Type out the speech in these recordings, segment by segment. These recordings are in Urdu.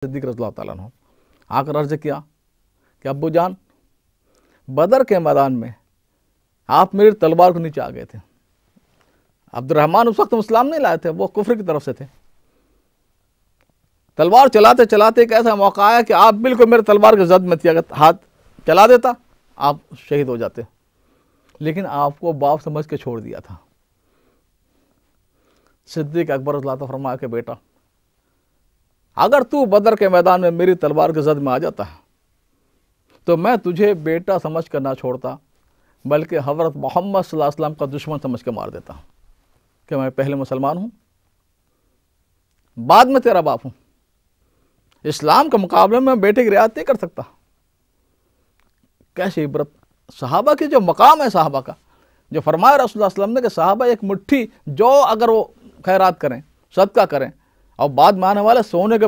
صدیق رضی اللہ تعالیٰ عنہ آ کر عرض کیا کہ ابو جان، بدر کے میدان میں آپ میری تلوار کو نیچے آ گئے تھے۔ عبد الرحمن اس وقت اسلام نہیں لائے تھے، وہ کفر کی طرف سے تھے۔ تلوار چلاتے چلاتے ایک ایسا موقع آیا کہ آپ بالکل میرے تلوار کے زد میں تھے، اگر ہاتھ چلا دیتا آپ شہید ہو جاتے، لیکن آپ کو باپ سمجھ کے چھوڑ دیا تھا۔ صدیق اکبر رضی اللہ عنہ فرمایا کہ بیٹا، اگر تو بدر کے میدان میں میری تلوار کے زد میں آ جاتا ہے تو میں تجھے بیٹا سمجھ کر نہ چھوڑتا، بلکہ حضرت محمد صلی اللہ علیہ وسلم کا دشمن سمجھ کے مار دیتا کہ میں پہلے مسلمان ہوں، بعد میں تیرا باپ ہوں۔ اسلام کے مقابلے میں بیٹے کی رعایت نہیں کر سکتا۔ کیسی عبرت! صحابہ کی جو مقام ہے، صحابہ کا جو فرمایا رسول اللہ صلی اللہ علیہ وسلم نے کہ صحابہ ایک مٹھی جو اگر وہ خیرات کریں، صدقہ کریں، اور بعد میں آنے والے سونے کے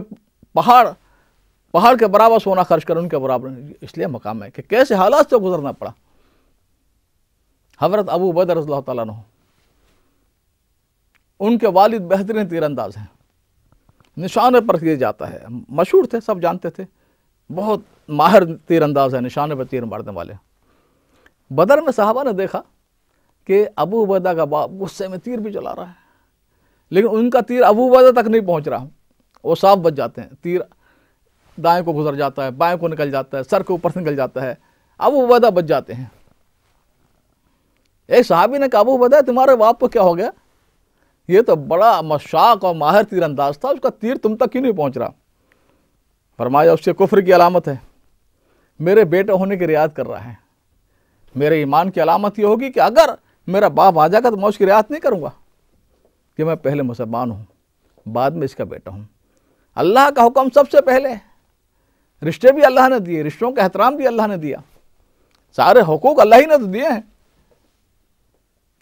پہاڑ کے برابر سونا خرچ کریں، ان کے برابر، اس لیے مقام ہے کہ کیسے حالات سے گزرنا پڑا۔ حضرت ابو عبیدہ رضی اللہ تعالیٰ عنہ، ان کے والد بہترین تیر انداز ہیں، نشانے پر کیا جاتا ہے، مشہور تھے، سب جانتے تھے، بہت ماہر تیر انداز ہے، نشانے پر تیر مارنے والے۔ بدر میں صحابہ نے دیکھا کہ ابو عبیدہ کا باپ غصے میں تیر بھی چلا رہا ہے، لیکن ان کا تیر ابو عبیدہ تک نہیں پہنچ رہا، وہ صاف بچ جاتے ہیں، تیر دائیں کو گزر جاتا ہے، بائیں کو نکل جاتا ہے، سر کے اوپر سے نکل جاتا ہے، ابو عبیدہ بچ جاتے ہیں۔ ایک صحابی نے کہا ابو عبیدہ تمہارے باپ کو کیا ہو گیا؟ یہ تو بڑا مشاق اور ماہر تیر انداز تھا، اس کا تیر تم تک کیوں نہیں پہنچ رہا؟ فرمایا اس سے کفر کی علامت ہے، میرے بیٹے ہونے کی رعایت کر رہا ہے۔ میرے ایمان کی علامت یہ ہوگی کہ اگر میرا باپ آ جائے گا تو میں اس کی رعایت نہیں کروں گا کہ میں پہلے مسلمان ہوں، بعد میں اس کا بیٹا ہوں۔ اللہ کا حکم سب سے پہلے ہے، رشتے بھی اللہ نے دیے، رشتوں کا احترام بھی اللہ نے دیا، سارے حقوق اللہ ہی نے تو دیے ہیں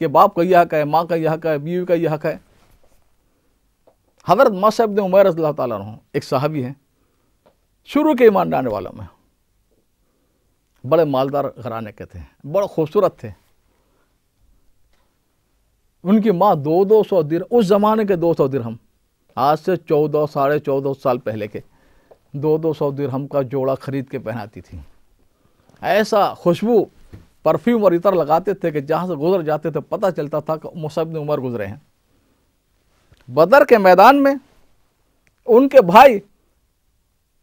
کہ باپ کا یہ حق ہے، ماں کا یہ حق ہے، بیوی کا یہ حق ہے۔ حضرت مصعب بن عمیر رضی اللہ تعالیٰ عنہ ایک صحابی ہیں، شروع کے ایمان لانے والوں میں، بڑے مالدار گھرانے کے تھے، بڑے خوبصورت تھے۔ ان کی ماں 200 درہم، اس زمانے کے 200 درہم، آج سے 14 سال پہلے کے 200 درہم کا جوڑا خرید کے پہناتی تھی۔ ایسا خوشبو، پرفیوم اور عطر لگاتے تھے کہ جہاں سے گزر جاتے تھے پتہ چلتا تھا کہ مصعب بن عمر گزرے ہیں۔ بدر کے میدان میں ان کے بھائی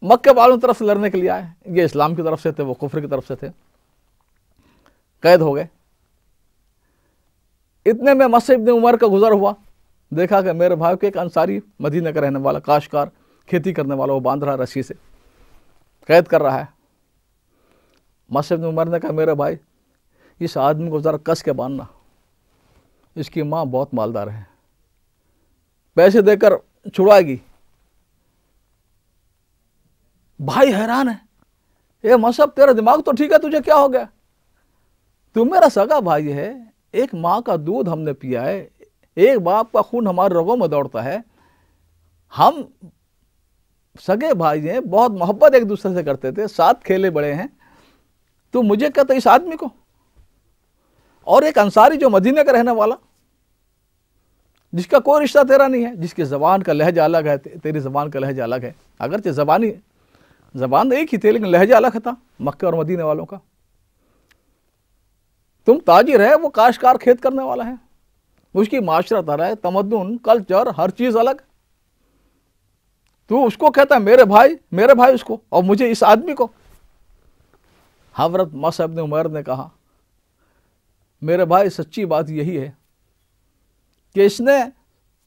مکے والوں کی طرف سے لڑنے کے لیے آئے، یہ اسلام کی طرف سے تھے، وہ کفر کی طرف سے تھے، قید ہو گئے۔ اتنے میں مصعب بن عمر کا گزر ہوا، دیکھا کہ میرے بھائی کو ایک انصاری مدینہ کا رہنے والا کاشتکار، کھیتی کرنے والا، وہ باندھ رہا رسی سے، قید کر رہا ہے۔ مصعب بن عمر نے کہا میرے بھائی اس آدمی کو ذرا کس کے باندھنا، اس کی ماں بہت مالدار ہے، پیسے دے کر چھڑائے گی۔ بھائی حیران ہے، اے مصعب تیرا دماغ تو ٹھیک ہے، تجھے کیا ہو گیا؟ تو میرا سگا بھائی ہے، ایک ماں کا دودھ ہم نے پیا ہے، ایک باپ کا خون ہمارے رگوں میں دوڑتا ہے، ہم سگے بھائی ہیں، بہت محبت ایک دوسرے سے کرتے تھے، ساتھ کھیلے بڑے ہیں، تو مجھے کہتا اس آدمی کو، اور ایک انصاری جو مدینہ کا رہنے والا، جس کا کوئی رشتہ تیرا نہیں ہے، جس کی زبان کا لہجہ الگ ہے، تیری زبان کا لہجہ الگ ہے، اگرچہ زبان ایک ہی تھی لیکن لہجہ الگ تھا مکہ اور مدینہ والوں کا۔ تم تاجر ہے، وہ کاشتکار، کھیت کرنے والا ہے، اس کی معاشرت ہے، تمدن، کلچر، ہر چیز الگ، تو اس کو کہتا ہے میرے بھائی اس کو، اور مجھے اس آدمی کو۔ حضرت مصعب بن عمیر نے کہا میرے بھائی سچی بات یہی ہے کہ اس نے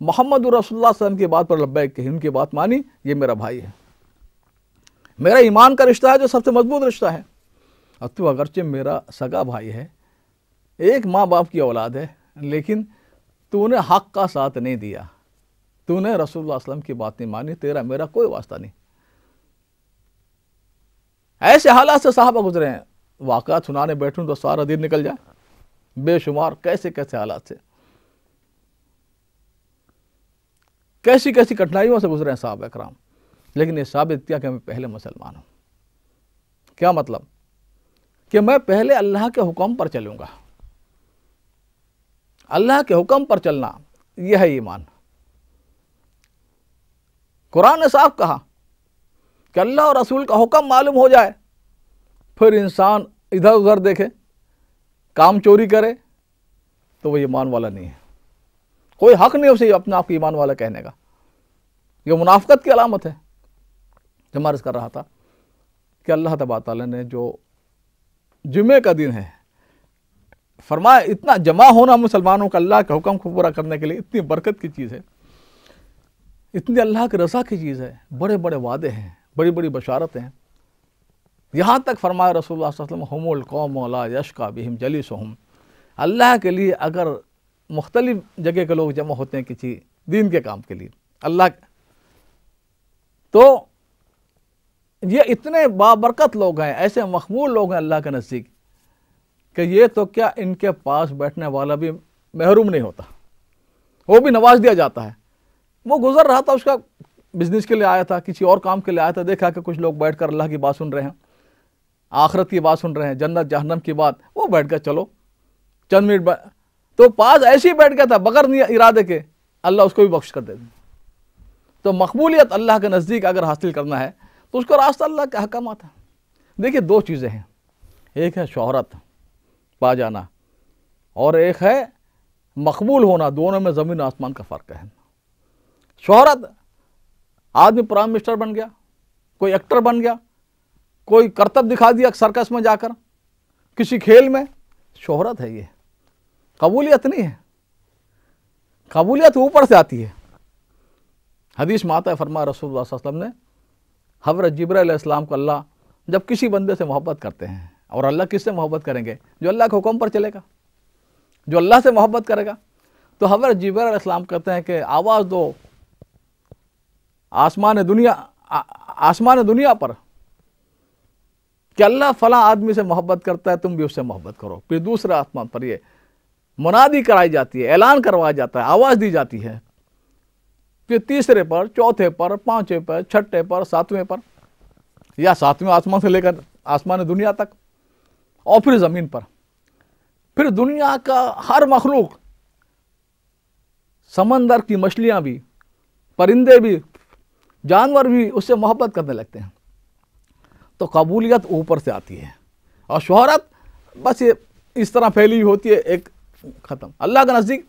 محمد رسول اللہ صلی اللہ علیہ وسلم کی بات پر لبیک کہی، ان کی بات مانی، یہ میرا بھائی ہے، میرا ایمان کا رشتہ ہے جو سب سے مضبوط رشتہ ہے، اور تو اگرچہ میرا سگا بھائی ہے، ایک ماں باپ کی اولاد ہے، لیکن تو نے حق کا ساتھ نہیں دیا، تو نے رسول اللہ صلی اللہ علیہ وسلم کی بات نہیں مانی، تیرا میرا کوئی واسطہ نہیں۔ ایسے حالات سے صحابہ گزرے ہیں، واقعات سنانے بیٹھوں تو سارا دن نکل جائے، بے شمار کیسے حالات سے، کیسی کٹھنائیوں سے گزرے ہیں صحابہ کرام، لیکن یہ ثابت کیا کہ میں پہلے مسلمان ہوں۔ کیا مطلب؟ کہ میں پہلے اللہ کے حکم پر چلوں گا، اللہ کے حکم پر چلنا، یہ ہے ایمان۔ قرآن نے صاف کہا کہ اللہ اور رسول کا حکم معلوم ہو جائے، پھر انسان ادھر ادھر دیکھے، کام چوری کرے، تو وہ ایمان والا نہیں ہے. کوئی حق نہیں اسے اپنے آپ کو ایمان والا کہنے کا. یہ منافقت کی علامت ہے. جو میں عرض کر رہا تھا کہ اللہ تبارک تعالیٰ نے جو جمعے کا دن ہے فرمایا، اتنا جمع ہونا مسلمانوں کا اللہ کے حکم کو پورا کرنے کے لیے اتنی برکت کی چیز ہے، اتنی اللہ کی رضا کی چیز ہے. بڑے بڑے وعدے ہیں، بڑی بڑی بشارتیں ہیں. یہاں تک فرمایا رسول اللہ صلی اللہ علیہ وسلم، ہم القوم لا یشقی بہم جلیسہم. اللہ کے لیے اگر مختلف جگہ کے لوگ جمع ہوتے ہیں کسی دین کے کام کے لیے، اللہ تو یہ اتنے بابرکت لوگ ہیں، ایسے مقبول لوگ ہیں اللہ کے نزدیک کہ یہ تو کیا ان کے پاس بیٹھنے والا بھی محروم نہیں ہوتا، وہ بھی نواز دیا جاتا ہے. وہ گزر رہا تھا، اس کا بزنس کے لیے آیا تھا، کسی اور کام کے لیے آیا تھا، دیکھا کہ کچھ لوگ بیٹھ کر اللہ کی بات سن رہے ہیں، آخرت کی بات سن رہے ہیں، جنت جہنم کی بات. وہ بیٹھ کر چلو چند منٹ تو پاس ایسے ہی بیٹھ گیا تھا بغیر ارادے کے، اللہ اس کو بھی بخش کر دے. تو مقبولیت اللہ کے نزدیک اگر حاصل کرنا ہے تو اس کا راستہ اللہ کے احکامات ہے. دیکھیے دو چیزیں ہیں، ایک ہے شہرت پا جانا اور ایک ہے مقبول ہونا. دونوں میں زمین آسمان کا فرق ہے. شہرت، آدمی پرائم منسٹر بن گیا، کوئی ایکٹر بن گیا، کوئی کرتب دکھا دیا سرکس میں جا کر، کسی کھیل میں، شہرت ہے. یہ قبولیت نہیں ہے. قبولیت اوپر سے آتی ہے. حدیث میں آتا ہے، فرمایا رسول اللہ صلی اللہ علیہ وسلم نے، حضرت جبرائیل علیہ السلام کو اللہ جب کسی بندے سے محبت کرتے ہیں، اور اللہ کس سے محبت کریں گے؟ جو اللہ کے حکم پر چلے گا، جو اللہ سے محبت کرے گا. تو حضرت جبرائیل علیہ السلام کہتے ہیں کہ آواز دو آسمان دنیا پر کہ اللہ فلاں آدمی سے محبت کرتا ہے، تم بھی اس سے محبت کرو. پھر دوسرے آسمان پر یہ منادی کرائی جاتی ہے، اعلان کروایا جاتا ہے، آواز دی جاتی ہے. پھر تیسرے پر، چوتھے پر، پانچویں پر، چھٹے پر، ساتویں پر، یا ساتویں آسمان سے لے کر آسمان دنیا تک، اور پھر زمین پر. پھر دنیا کا ہر مخلوق، سمندر کی مچھلیاں بھی، پرندے بھی، جانور بھی اس سے محبت کرنے لگتے ہیں. تو قبولیت اوپر سے آتی ہے، اور شہرت بس یہ اس طرح پھیلی ہوتی ہے، ایک ختم. اللہ کے نزدیک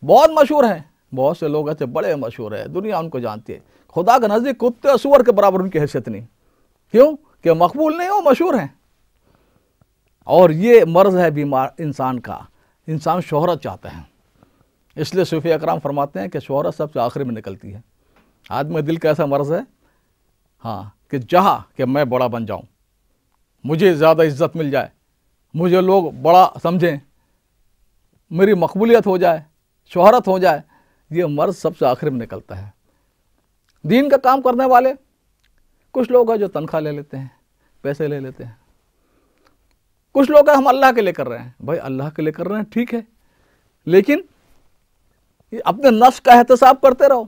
بہت مشہور ہیں، بہت سے لوگ ایسے بڑے مشہور ہیں، دنیا ان کو جانتی ہے. خدا کے نزدیک کتے سور کے برابر ان کی حیثیت نہیں. کیوں کہ مقبول نہیں، وہ مشہور ہیں. اور یہ مرض ہے بیمار انسان کا، انسان شہرت چاہتا ہے. اس لیے صوفیہ اکرام فرماتے ہیں کہ شہرت سب سے آخر میں نکلتی ہے. آدمی دل کا ایسا مرض ہے، ہاں، کہ چاہا کہ میں بڑا بن جاؤں، مجھے زیادہ عزت مل جائے، مجھے لوگ بڑا سمجھیں، میری مقبولیت ہو جائے، شہرت ہو جائے. یہ مرض سب سے آخر میں نکلتا ہے. دین کا کام کرنے والے کچھ لوگ ہیں جو تنخواہ لے لیتے ہیں، پیسے لے لیتے ہیں. کچھ لوگ ہیں ہم اللہ کے لیے کر رہے ہیں. بھائی اللہ کے لیے کر رہے ہیں ٹھیک ہے، لیکن اپنے نفس کا احتساب کرتے رہو.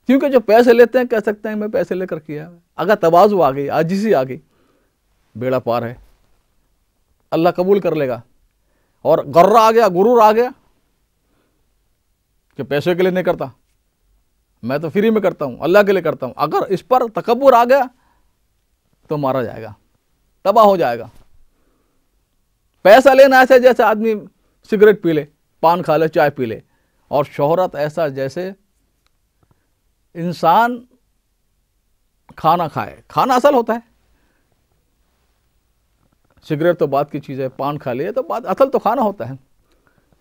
کیونکہ جو پیسے لیتے ہیں کہہ سکتے ہیں میں پیسے لے کر کیا. اگر تواضع آ گئی، عاجزی آ گئی، بیڑا پار ہے، اللہ قبول کر لے گا. اور غرہ آ گیا، غرور آ گیا کہ پیسے کے لیے نہیں کرتا، میں تو فری میں کرتا ہوں، اللہ کے لیے کرتا ہوں، اگر اس پر تکبر آ گیا تو مارا جائے گا، تباہ ہو جائے گا. پیسہ لینا ایسے جیسے آدمی سگریٹ پی لے، پان کھا لے، چائے پی لے. اور شہرت ایسا جیسے انسان کھانا کھائے. کھانا اصل ہوتا ہے، سگریٹ تو بات کی چیز ہے، پان کھا لے تو بات، اصل تو کھانا ہوتا ہے.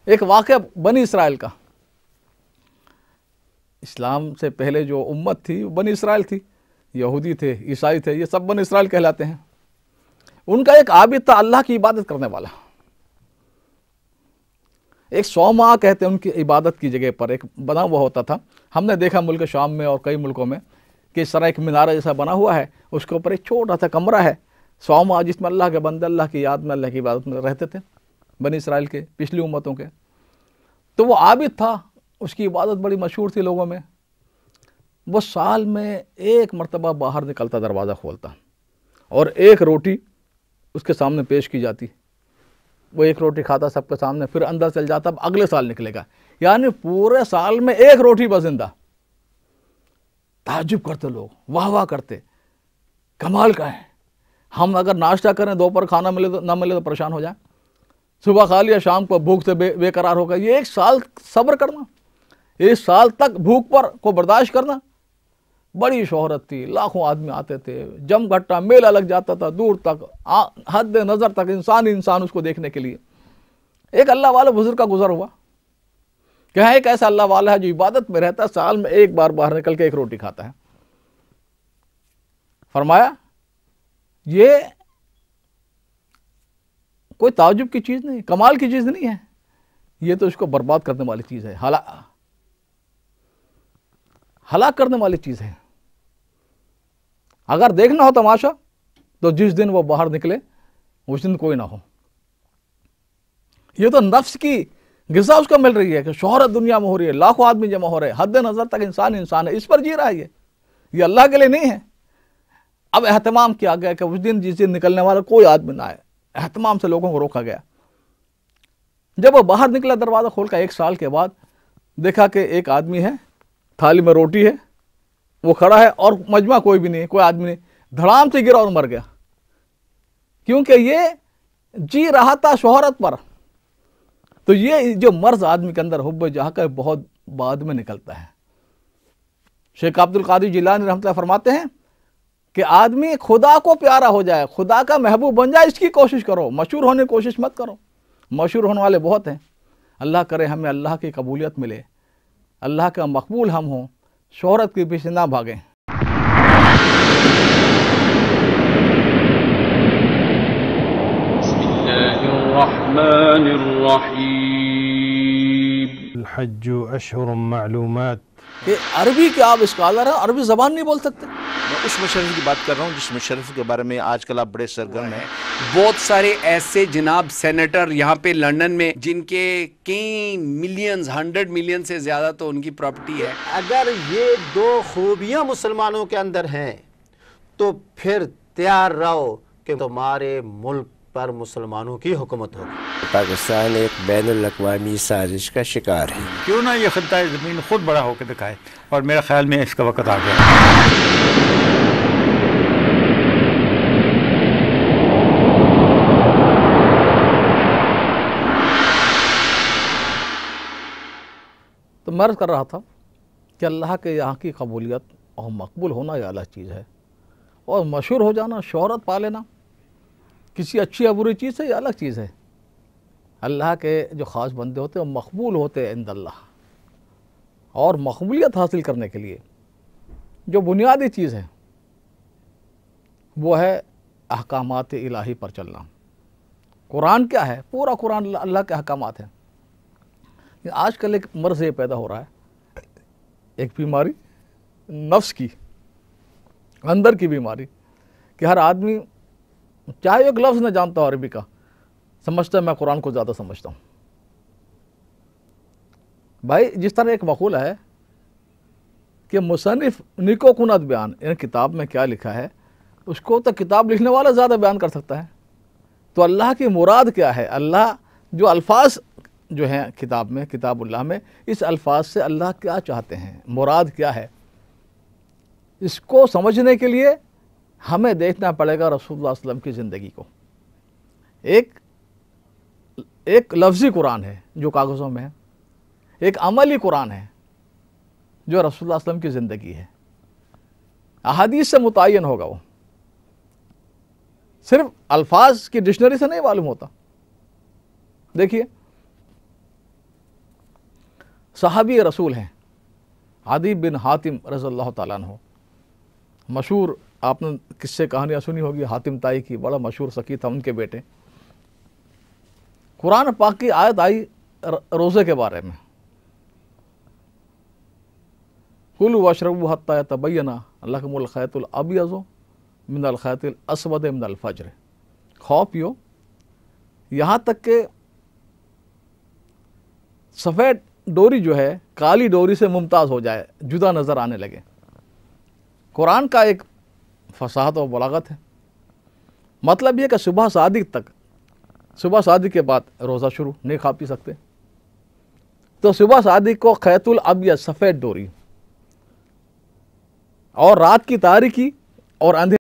ایک واقعہ بنی اسرائیل کا. اسلام سے پہلے جو امت تھی وہ بنی اسرائیل تھی، یہودی تھے، عیسائی تھے، یہ سب بنی اسرائیل کہلاتے ہیں. ان کا ایک عابد تھا اللہ کی عبادت کرنے والا. ایک صومعہ کہتے ہیں ان کی عبادت کی جگہ پر ایک بنا ہوا ہوتا تھا. ہم نے دیکھا ملک شام میں اور کئی ملکوں میں کہ اس طرح ایک مینارہ جیسا بنا ہوا ہے، اس کے اوپر ایک چھوٹا سا کمرہ ہے صومعہ، جس میں اللہ کے بندے اللہ کی یاد میں، اللہ کی عبادت میں رہتے تھے، بنی اسرائیل کے، پچھلی امتوں کے. تو وہ عابد تھا، اس کی عبادت بڑی مشہور تھی لوگوں میں. وہ سال میں ایک مرتبہ باہر نکلتا، دروازہ کھولتا، اور ایک روٹی اس کے سامنے پیش کی جاتی. وہ ایک روٹی کھاتا سب کے سامنے، پھر اندر چل جاتا، اب اگلے سال نکلے گا. یعنی پورے سال میں ایک روٹی بس زندہ. تعجب کرتے لوگ, واہ واہ کرتے, کمال کا ہے. ہم اگر ناشتہ کریں, دوپہر کھانا ملے تو نہ ملے تو پریشان ہو جائیں, صبح کھا لیا شام کو بھوک سے بے قرار ہو گئے. یہ 1 سال صبر کرنا, 1 سال تک بھوک پر کو برداشت کرنا. بڑی شہرت تھی, لاکھوں آدمی آتے تھے, جم گھٹا میلہ لگ جاتا تھا دور تک, حد نظر تک انسان اس کو دیکھنے کے لیے. ایک اللہ والا بزرگ کا گزر ہوا کہ ہاں ایک ایسا اللہ والا ہے جو عبادت میں رہتا ہے, سال میں 1 بار باہر نکل کے 1 روٹی کھاتا ہے. فرمایا یہ کوئی تعجب کی چیز نہیں, کمال کی چیز نہیں ہے, یہ تو اس کو برباد کرنے والی چیز ہے, ہلاک کرنے والی چیز ہے. اگر دیکھنا ہو تماشا تو جس دن وہ باہر نکلے اس دن کوئی نہ ہو. یہ تو نفس کی غذا اس کو مل رہی ہے کہ شہرت دنیا میں ہو رہی ہے, لاکھوں آدمی جمع ہو رہے ہیں, حد نظر تک انسان ہے, اس پر جی رہا ہے. یہ اللہ کے لیے نہیں ہے. اب اہتمام کیا گیا کہ اس دن جس دن نکلنے والا کوئی آدمی نہ آئے, اہتمام سے لوگوں کو روکا گیا. جب وہ باہر نکلا دروازہ کھول کر 1 سال کے بعد, دیکھا کہ ایک آدمی ہے, تھالی میں روٹی ہے, وہ کھڑا ہے اور مجمع کوئی بھی نہیں, کوئی آدمی نہیں, دھڑام سے گرا اور مر گیا. کیونکہ یہ جی رہا تھا شہرت پر. تو یہ جو مرض آدمی کے اندر حب جاہ کا بہت بعد میں نکلتا ہے. شیخ عبد القادر جیلانی رحمۃ اللہ فرماتے ہیں کہ آدمی خدا کو پیارا ہو جائے, خدا کا محبوب بن جائے, اس کی کوشش کرو, مشہور ہونے کی کوشش مت کرو. مشہور ہونے والے بہت ہیں, اللہ کرے ہمیں اللہ کی قبولیت ملے, اللہ کا مقبول ہم ہوں, شہرت کے پیچھے نہ بھاگیں. بسم اللہ الرحمن الرحیم. الحج اشہر معلومات. کہ عربی کے آپ اسکالر ہیں, عربی زبان نہیں بول سکتے. میں اس مشرف کی بات کر رہا ہوں جس مشرف کے بارے میں آج کل آپ بڑے سرگرم ہیں. بہت سارے ایسے جناب سینیٹر یہاں پہ لندن میں جن کے کئی ملینز 100 ملین سے زیادہ تو ان کی پراپرٹی ہے. اگر یہ 2 خوبیاں مسلمانوں کے اندر ہیں تو پھر تیار رہو کہ تمہارے ملک پر مسلمانوں کی حکومت ہوگی. پاکستان ایک بین الاقوامی سازش کا شکار ہے. کیوں نہ یہ خطہ زمین خود بڑا ہو کے دکھائے, اور میرا خیال میں اس کا وقت آ گیا. تو میں عرض کر رہا تھا کہ اللہ کے یہاں کی قبولیت اور مقبول ہونا یہ الگ چیز ہے, اور مشہور ہو جانا, شہرت پا لینا کسی اچھی یا بری چیز سے یہ الگ چیز ہے. اللہ کے جو خاص بندے ہوتے ہیں وہ مقبول ہوتے ہیں عند اللہ, اور مقبولیت حاصل کرنے کے لیے جو بنیادی چیز ہے وہ ہے احکامات الہی پر چلنا. قرآن کیا ہے؟ پورا قرآن اللہ کے احکامات ہیں. آج کل ایک مرض یہ پیدا ہو رہا ہے, ایک بیماری نفس کی, اندر کی بیماری, کہ ہر آدمی چاہے ایک لفظ نہ جانتا ہو عربی کا, سمجھتا ہے میں قرآن کو زیادہ سمجھتا ہوں. بھائی جس طرح ایک مقولہ ہے کہ مصنف نیکو کنت بیان, یعنی کتاب میں کیا لکھا ہے اس کو تو کتاب لکھنے والا زیادہ بیان کر سکتا ہے. تو اللہ کی مراد کیا ہے, اللہ جو الفاظ جو ہیں کتاب میں, کتاب اللہ میں, اس الفاظ سے اللہ کیا چاہتے ہیں, مراد کیا ہے, اس کو سمجھنے کے لیے ہمیں دیکھنا پڑے گا رسول اللہ صلی اللہ علیہ وسلم کی زندگی کو. ایک لفظی قرآن ہے جو کاغذوں میں ہے, ایک عملی قرآن ہے جو رسول اللہ صلی اللہ علیہ وسلم کی زندگی ہے. احادیث سے متعین ہوگا, وہ صرف الفاظ کی ڈکشنری سے نہیں معلوم ہوتا. دیکھیے صحابی رسول ہیں عدی بن حاتم رضی اللہ تعالیٰ عنہ, مشہور, آپ نے قصے کہانیاں سنی ہوگی حاتم تائی کی, بڑا مشہور سخی تھا, ان کے بیٹے. قرآن پاک کی آیت آئی روزے کے بارے میں, کلوا واشربوا حتی یتبین لکم الخیط الابیض من الخیط الاسود من الفجر. کھاؤ پیو یہاں تک کہ سفید ڈوری جو ہے کالی ڈوری سے ممتاز ہو جائے, جدا نظر آنے لگے. قرآن کا ایک فصاحت و بلاغت ہے. مطلب یہ کہ صبح صادق تک, صبح صادق کے بعد روزہ شروع, نہیں کھا پی سکتے. تو صبح صادق کو خیط الابیض, سفید ڈوری, اور رات کی تاریکی اور اندھیرے